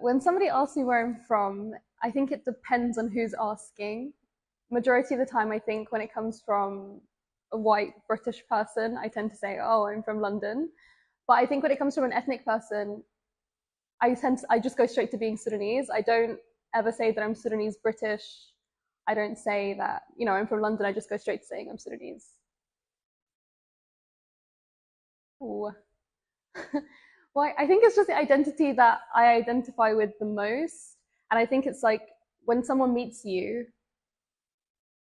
when somebody asks me where I'm from, I think it depends on who's asking. Majority of the time, I think when it comes from a white British person, I tend to say, "Oh, I'm from London." But I think when it comes from an ethnic person, I just go straight to being Sudanese. I don't ever say that I'm Sudanese British. I don't say that, I'm from London. I just go straight to saying I'm Sudanese. Ooh. Well, I think it's just the identity that I identify with the most. And I think it's like when someone meets you,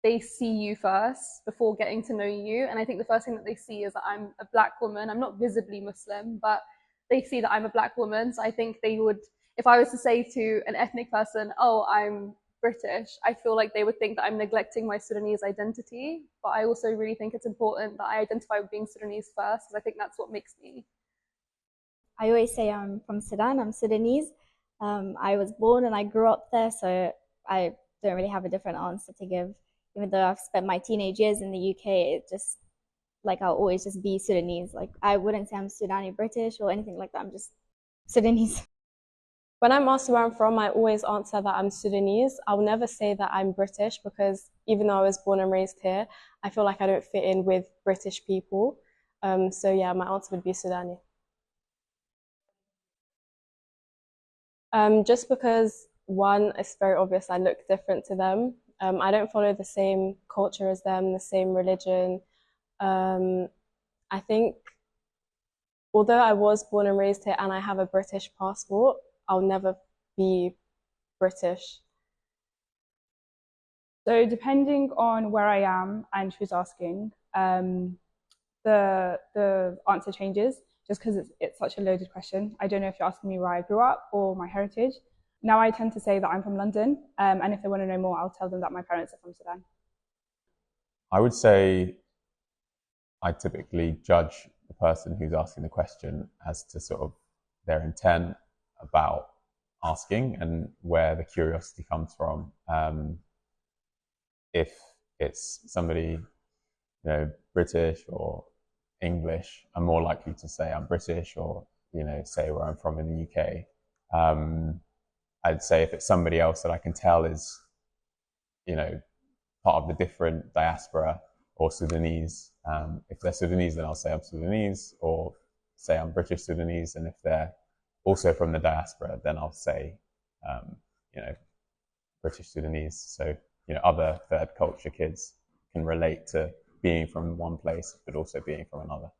they see you first before getting to know you. And I think the first thing that they see is that I'm a black woman. I'm not visibly Muslim, but they see that I'm a black woman. So I think they would, if I was to say to an ethnic person, "Oh, I'm British," I feel like they would think that I'm neglecting my Sudanese identity. But I also really think it's important that I identify with being Sudanese first, because I think that's what makes me. I always say I'm from Sudan, I'm Sudanese. I was born and I grew up there, so I don't really have a different answer to give. Even though I've spent my teenage years in the UK, it just like I'll always just be Sudanese. Like I wouldn't say I'm Sudani British or anything like that. I'm just Sudanese. When I'm asked where I'm from, I always answer that I'm Sudanese. I'll never say that I'm British because even though I was born and raised here, I feel like I don't fit in with British people. So yeah, my answer would be Sudani. Just because one, it's very obvious I look different to them. I don't follow the same culture as them, the same religion. Um, I think although I was born and raised here and I have a British passport, I'll never be British. So depending on where I am and who's asking, the answer changes just because it's such a loaded question. I don't know if you're asking me where I grew up or my heritage. Now I tend to say that I'm from London, and if they want to know more, I'll tell them that my parents are from Sudan. I would say I typically judge the person who's asking the question as to sort of their intent about asking and where the curiosity comes from. If it's somebody, British or English, I'm more likely to say I'm British or, say where I'm from in the UK. I'd say if it's somebody else that I can tell is, part of the different diaspora or Sudanese. If they're Sudanese, then I'll say I'm Sudanese, or say I'm British Sudanese. And if they're also from the diaspora, then I'll say, British Sudanese. So, other third culture kids can relate to being from one place, but also being from another.